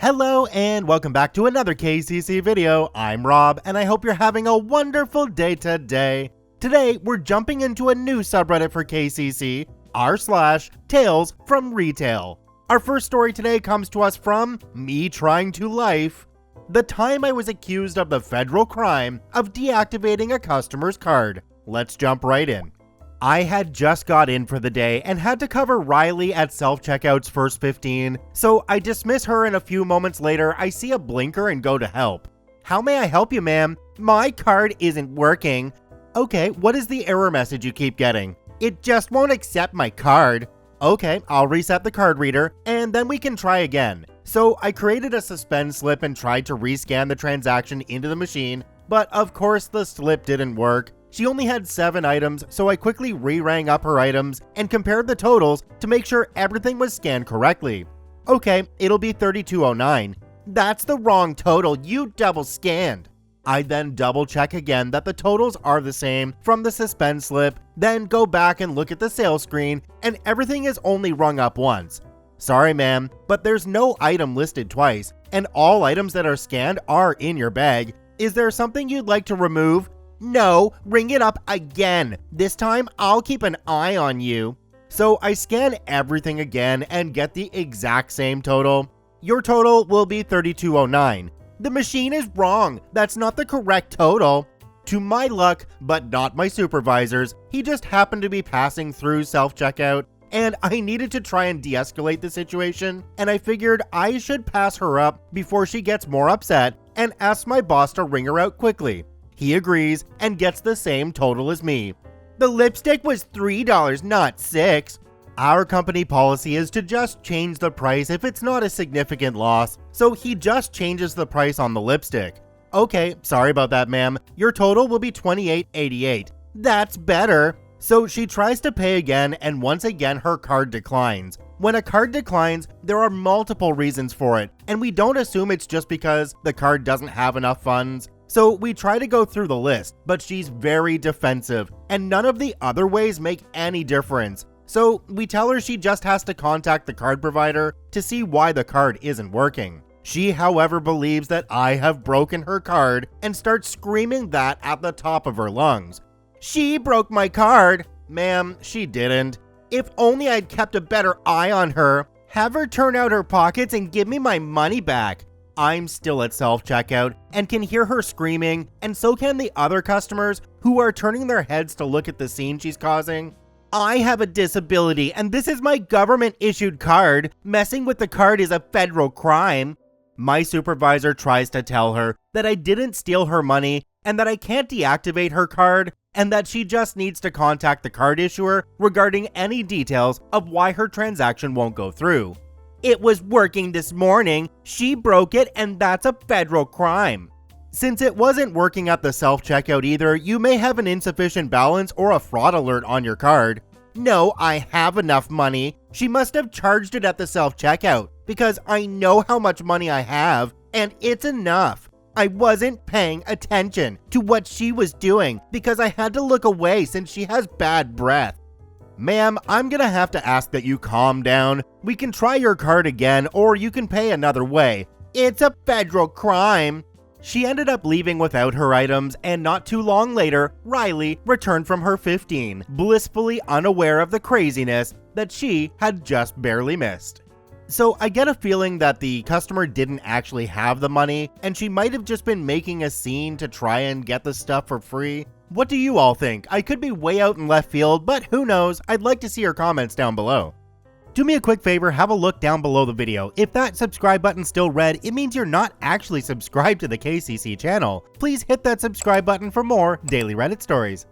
Hello and welcome back to another KCC video. I'm Rob and I hope you're having a wonderful day today. Today we're jumping into a new subreddit for KCC, r/TalesFromRetail. Our first story today comes to us from Me Trying to Life. The time I was accused of the federal crime of deactivating a customer's card. Let's jump right in. I had just got in for the day and had to cover Riley at self-checkout's first 15, so I dismiss her and a few moments later I see a blinker and go to help. How may I help you, ma'am? My card isn't working. Okay, what is the error message you keep getting? It just won't accept my card. Okay, I'll reset the card reader and then we can try again. So I created a suspend slip and tried to rescan the transaction into the machine, but of course the slip didn't work. She only had 7 items, so I quickly re-rang up her items and compared the totals to make sure everything was scanned correctly. Okay, it'll be $32.09. That's the wrong total, you double scanned. I then double check again that the totals are the same from the suspend slip, then go back and look at the sales screen and everything is only rung up once. Sorry ma'am, but there's no item listed twice and all items that are scanned are in your bag. Is there something you'd like to remove? No, ring it up again. This time, I'll keep an eye on you. So I scan everything again and get the exact same total. Your total will be $32.09. The machine is wrong. That's not the correct total. To my luck, but not my supervisor's, he just happened to be passing through self-checkout, and I needed to try and de-escalate the situation, and I figured I should pass her up before she gets more upset and ask my boss to ring her out quickly. He agrees and gets the same total as me. The lipstick was $3, not $6. Our company policy is to just change the price if it's not a significant loss, so he just changes the price on the lipstick. Okay, sorry about that ma'am, your total will be $28.88. That's better. So she tries to pay again and once again her card declines. When a card declines, there are multiple reasons for it, and we don't assume it's just because the card doesn't have enough funds. So we try to go through the list, but she's very defensive, and none of the other ways make any difference. So we tell her she just has to contact the card provider to see why the card isn't working. She, however, believes that I have broken her card and starts screaming that at the top of her lungs. She broke my card. Ma'am, she didn't. If only I'd kept a better eye on her. Have her turn out her pockets and give me my money back. I'm still at self-checkout and can hear her screaming, and so can the other customers who are turning their heads to look at the scene she's causing. I have a disability and this is my government-issued card. Messing with the card is a federal crime. My supervisor tries to tell her that I didn't steal her money and that I can't deactivate her card and that she just needs to contact the card issuer regarding any details of why her transaction won't go through. It was working this morning, she broke it, and that's a federal crime. Since it wasn't working at the self-checkout either, you may have an insufficient balance or a fraud alert on your card. No, I have enough money. She must have charged it at the self-checkout because I know how much money I have, and it's enough. I wasn't paying attention to what she was doing because I had to look away since she has bad breath. Ma'am, I'm gonna have to ask that you calm down. We can try your card again, or you can pay another way. It's a federal crime. She ended up leaving without her items, and not too long later, Riley returned from her 15, blissfully unaware of the craziness that she had just barely missed. So I get a feeling that the customer didn't actually have the money, and she might have just been making a scene to try and get the stuff for free. What do you all think? I could be way out in left field, but who knows? I'd like to see your comments down below. Do me a quick favor, have a look down below the video. If that subscribe button's still red, it means you're not actually subscribed to the KCC channel. Please hit that subscribe button for more daily Reddit stories.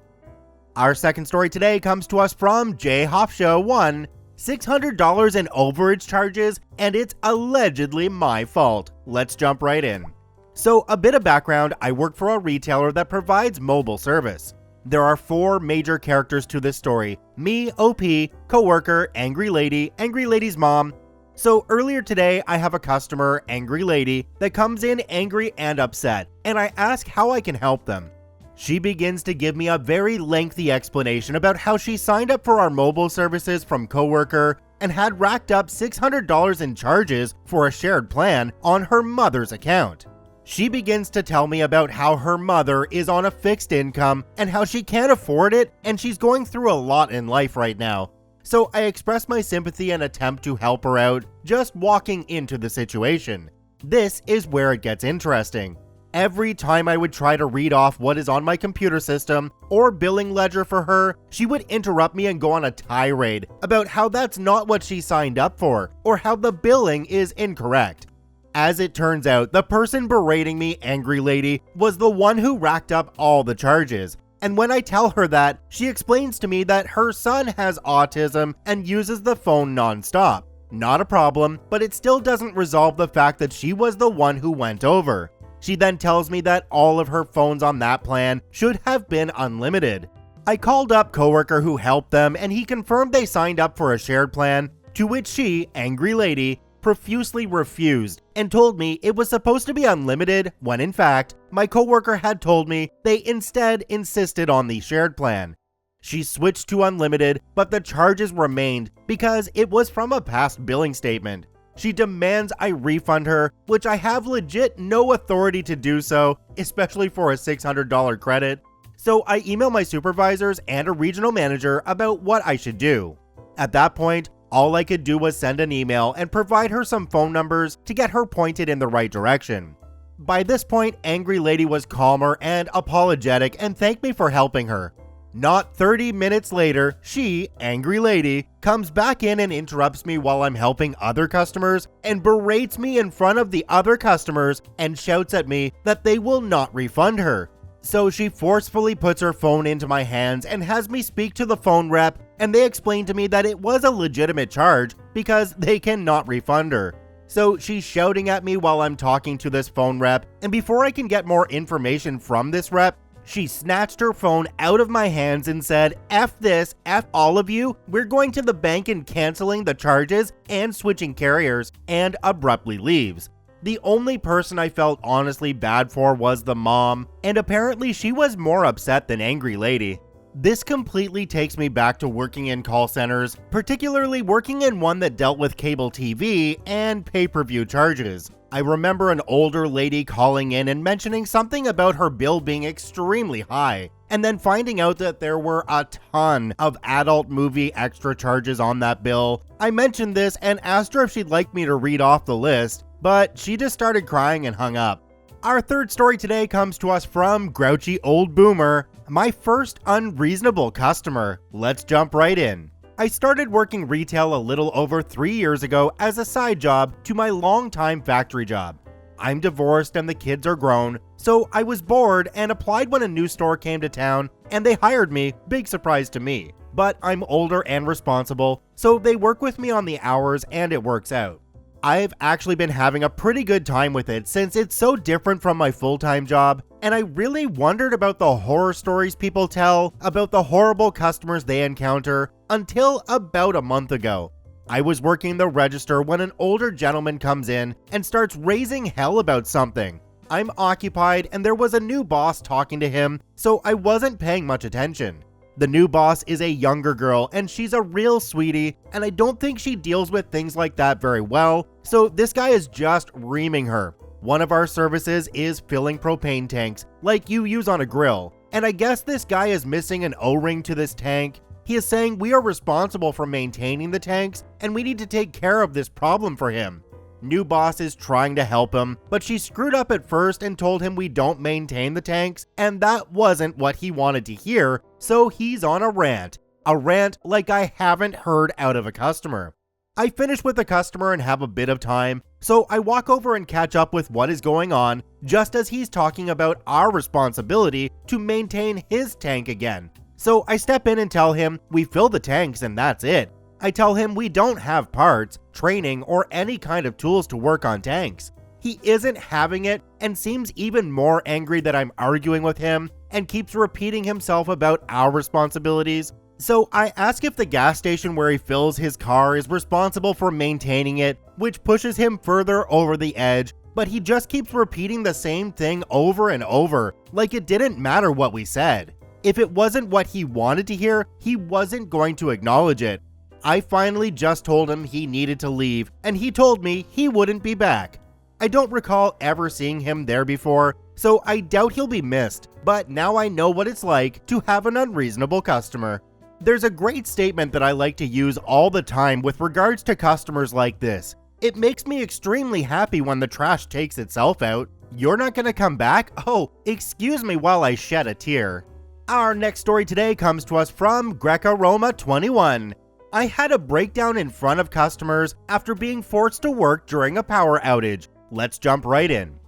Our second story today comes to us from J Hoffshow 1, $600 in overage charges, and it's allegedly my fault. Let's jump right in. So a bit of background, I work for a retailer that provides mobile service. There are 4 major characters to this story: me, OP, coworker, Angry Lady, Angry Lady's mom. So earlier today, I have a customer, Angry Lady, that comes in angry and upset, and I ask how I can help them. She begins to give me a very lengthy explanation about how she signed up for our mobile services from coworker, and had racked up $600 in charges for a shared plan on her mother's account. She begins to tell me about how her mother is on a fixed income and how she can't afford it and she's going through a lot in life right now. So I express my sympathy and attempt to help her out, just walking into the situation. This is where it gets interesting. Every time I would try to read off what is on my computer system or billing ledger for her, she would interrupt me and go on a tirade about how that's not what she signed up for or how the billing is incorrect. As it turns out, the person berating me, Angry Lady, was the one who racked up all the charges. And when I tell her that, she explains to me that her son has autism and uses the phone non-stop. Not a problem, but it still doesn't resolve the fact that she was the one who went over. She then tells me that all of her phones on that plan should have been unlimited. I called up coworker who helped them and he confirmed they signed up for a shared plan, to which she, Angry Lady, profusely refused and told me it was supposed to be unlimited when in fact, my coworker had told me they instead insisted on the shared plan. She switched to unlimited, but the charges remained because it was from a past billing statement. She demands I refund her, which I have legit no authority to do so, especially for a $600 credit. So I email my supervisors and a regional manager about what I should do. At that point, all I could do was send an email and provide her some phone numbers to get her pointed in the right direction. By this point, Angry Lady was calmer and apologetic and thanked me for helping her. Not 30 minutes later, she, Angry Lady, comes back in and interrupts me while I'm helping other customers and berates me in front of the other customers and shouts at me that they will not refund her. So she forcefully puts her phone into my hands and has me speak to the phone rep, and they explain to me that it was a legitimate charge because they cannot refund her. So she's shouting at me while I'm talking to this phone rep, and before I can get more information from this rep, she snatched her phone out of my hands and said, "F this, F all of you, we're going to the bank and canceling the charges and switching carriers," and abruptly leaves. The only person I felt honestly bad for was the mom, and apparently she was more upset than Angry Lady. This completely takes me back to working in call centers, particularly working in one that dealt with cable TV and pay-per-view charges. I remember an older lady calling in and mentioning something about her bill being extremely high, and then finding out that there were a ton of adult movie extra charges on that bill. I mentioned this and asked her if she'd like me to read off the list, but she just started crying and hung up. Our third story today comes to us from Grouchy Old Boomer, my first unreasonable customer. Let's jump right in. I started working retail a little over 3 years ago as a side job to my longtime factory job. I'm divorced and the kids are grown, so I was bored and applied when a new store came to town and they hired me, big surprise to me. But I'm older and responsible, so they work with me on the hours and it works out. I've actually been having a pretty good time with it since it's so different from my full-time job, and I really wondered about the horror stories people tell about the horrible customers they encounter until about a month ago. I was working the register when an older gentleman comes in and starts raising hell about something. I'm occupied and there was a new boss talking to him, so I wasn't paying much attention. The new boss is a younger girl and she's a real sweetie, and I don't think she deals with things like that very well, so this guy is just reaming her. One of our services is filling propane tanks, like you use on a grill, and I guess this guy is missing an O-ring to this tank. He is saying we are responsible for maintaining the tanks and we need to take care of this problem for him. New boss is trying to help him, but she screwed up at first and told him we don't maintain the tanks, and that wasn't what he wanted to hear, so he's on a rant. A rant like I haven't heard out of a customer. I finish with the customer and have a bit of time, so I walk over and catch up with what is going on, just as he's talking about our responsibility to maintain his tank again. So I step in and tell him we fill the tanks and that's it. I tell him we don't have parts, training, or any kind of tools to work on tanks. He isn't having it and seems even more angry that I'm arguing with him and keeps repeating himself about our responsibilities. So I ask if the gas station where he fills his car is responsible for maintaining it, which pushes him further over the edge, but he just keeps repeating the same thing over and over, like it didn't matter what we said. If it wasn't what he wanted to hear, he wasn't going to acknowledge it. I finally just told him he needed to leave, and he told me he wouldn't be back. I don't recall ever seeing him there before, so I doubt he'll be missed, but now I know what it's like to have an unreasonable customer. There's a great statement that I like to use all the time with regards to customers like this. It makes me extremely happy when the trash takes itself out. You're not gonna come back? Oh, excuse me while I shed a tear. Our next story today comes to us from Greco-Roma21. I had a breakdown in front of customers after being forced to work during a power outage. Let's jump right in.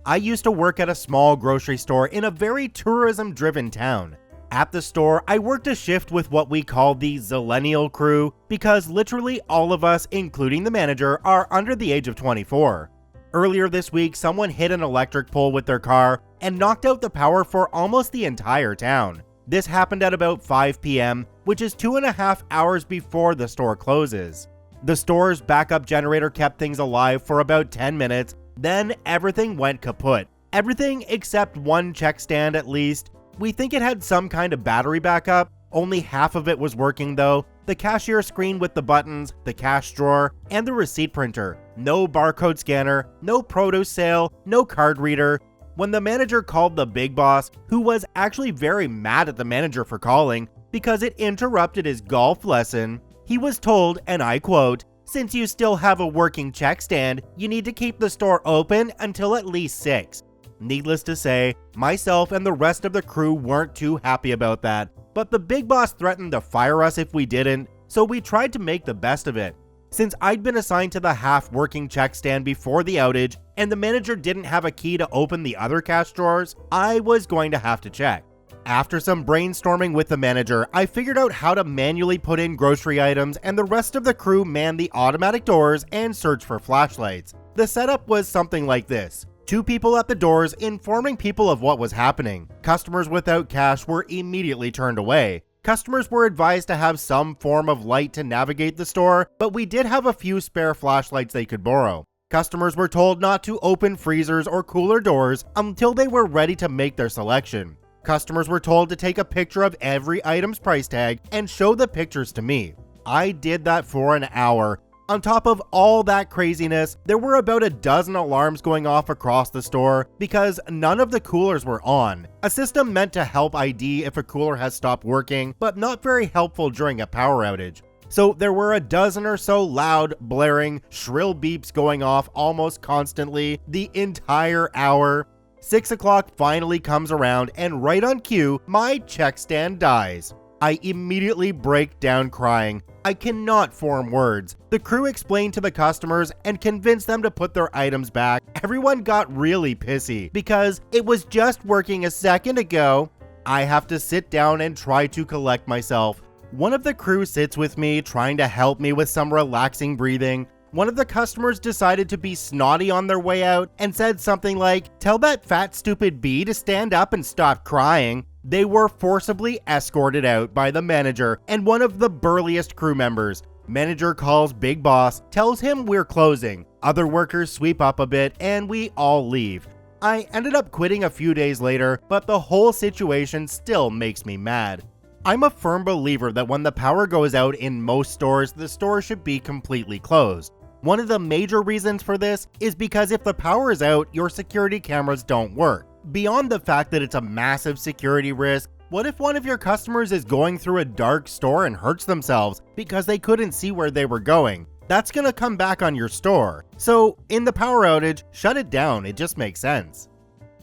I used to work at a small grocery store in a very tourism-driven town. At the store, I worked a shift with what we call the Zillennial crew because literally all of us, including the manager, are under the age of 24. Earlier this week, someone hit an electric pole with their car and knocked out the power for almost the entire town. This happened at about 5 p.m., which is 2.5 hours before the store closes. The store's backup generator kept things alive for about 10 minutes, then everything went kaput. Everything except one check stand at least. We think it had some kind of battery backup. Only half of it was working though. The cashier screen with the buttons, the cash drawer, and the receipt printer. No barcode scanner, no produce sale, no card reader. When the manager called the big boss, who was actually very mad at the manager for calling because it interrupted his golf lesson, he was told, and I quote, "Since you still have a working check stand, you need to keep the store open until at least 6. Needless to say, myself and the rest of the crew weren't too happy about that, but the big boss threatened to fire us if we didn't, so we tried to make the best of it. Since I'd been assigned to the half-working check stand before the outage, and the manager didn't have a key to open the other cash drawers, I was going to have to check. After some brainstorming with the manager, I figured out how to manually put in grocery items, and the rest of the crew manned the automatic doors and searched for flashlights. The setup was something like this. 2 people at the doors informing people of what was happening. Customers without cash were immediately turned away. Customers were advised to have some form of light to navigate the store, but we did have a few spare flashlights they could borrow. Customers were told not to open freezers or cooler doors until they were ready to make their selection. Customers were told to take a picture of every item's price tag and show the pictures to me. I did that for an hour. On top of all that craziness, there were about a dozen alarms going off across the store because none of the coolers were on. A system meant to help ID if a cooler has stopped working, but not very helpful during a power outage. So there were a dozen or so loud, blaring, shrill beeps going off almost constantly the entire hour. 6 o'clock finally comes around, and right on cue, my check stand dies. I immediately break down crying. I cannot form words. The crew explained to the customers and convinced them to put their items back. Everyone got really pissy because it was just working a second ago. I have to sit down and try to collect myself. One of the crew sits with me, trying to help me with some relaxing breathing. One of the customers decided to be snotty on their way out and said something like, "Tell that fat stupid bee to stand up and stop crying." They were forcibly escorted out by the manager and one of the burliest crew members. Manager calls Big Boss, tells him we're closing. Other workers sweep up a bit and we all leave. I ended up quitting a few days later, but the whole situation still makes me mad. I'm a firm believer that when the power goes out in most stores, the store should be completely closed. One of the major reasons for this is because if the power is out, your security cameras don't work. Beyond the fact that it's a massive security risk, what if one of your customers is going through a dark store and hurts themselves because they couldn't see where they were going? That's gonna come back on your store. So in the power outage, shut it down, it just makes sense.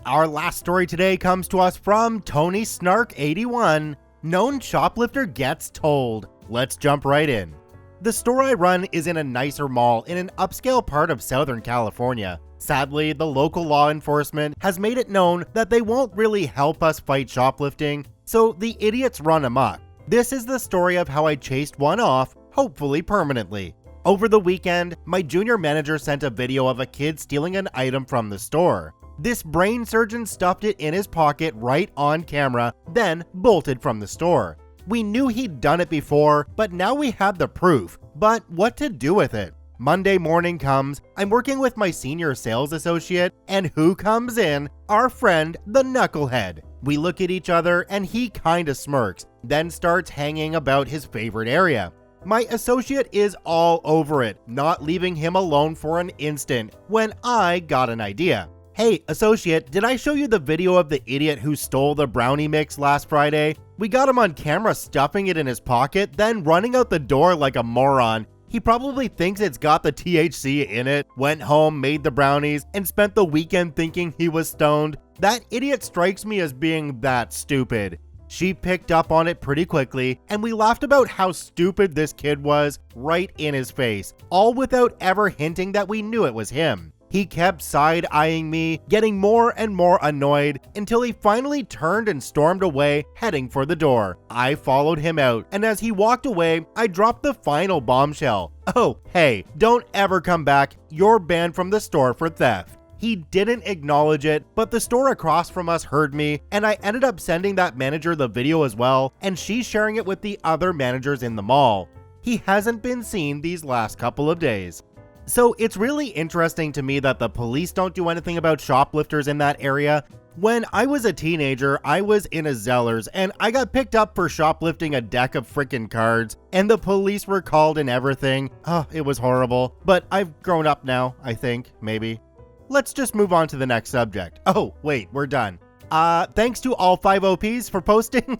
Our last story today comes to us from Tony Snark81. Known shoplifter gets told. Let's jump right in. The store I run is in a nicer mall in an upscale part of Southern California. Sadly, the local law enforcement has made it known that they won't really help us fight shoplifting, so the idiots run amok. This is the story of how I chased one off, hopefully permanently. Over the weekend, my junior manager sent a video of a kid stealing an item from the store. This brain surgeon stuffed it in his pocket right on camera, then bolted from the store. We knew he'd done it before, but now we had the proof. But what to do with it? Monday morning comes, I'm working with my senior sales associate, and who comes in? Our friend, the knucklehead. We look at each other and he kinda smirks, then starts hanging about his favorite area. My associate is all over it, not leaving him alone for an instant, when I got an idea. Hey, associate, did I show you the video of the idiot who stole the brownie mix last Friday? We got him on camera stuffing it in his pocket, then running out the door like a moron. He probably thinks it's got the THC in it, went home, made the brownies, and spent the weekend thinking he was stoned. That idiot strikes me as being that stupid. She picked up on it pretty quickly, and we laughed about how stupid this kid was right in his face, all without ever hinting that we knew it was him. He kept side-eyeing me, getting more and more annoyed, until he finally turned and stormed away, heading for the door. I followed him out, and as he walked away, I dropped the final bombshell. Oh, hey, don't ever come back. You're banned from the store for theft. He didn't acknowledge it, but the store across from us heard me, and I ended up sending that manager the video as well, and she's sharing it with the other managers in the mall. He hasn't been seen these last couple of days. So it's really interesting to me that the police don't do anything about shoplifters in that area. When I was a teenager, I was in a Zellers and I got picked up for shoplifting a deck of frickin' cards, and the police were called and everything. Oh, it was horrible. But I've grown up now, I think, maybe. Let's just move on to the next subject. Oh, wait, we're done. Thanks to all 5 OPs for posting.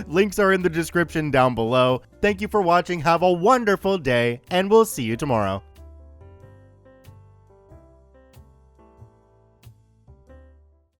Links are in the description down below. Thank you for watching, have a wonderful day, and we'll see you tomorrow.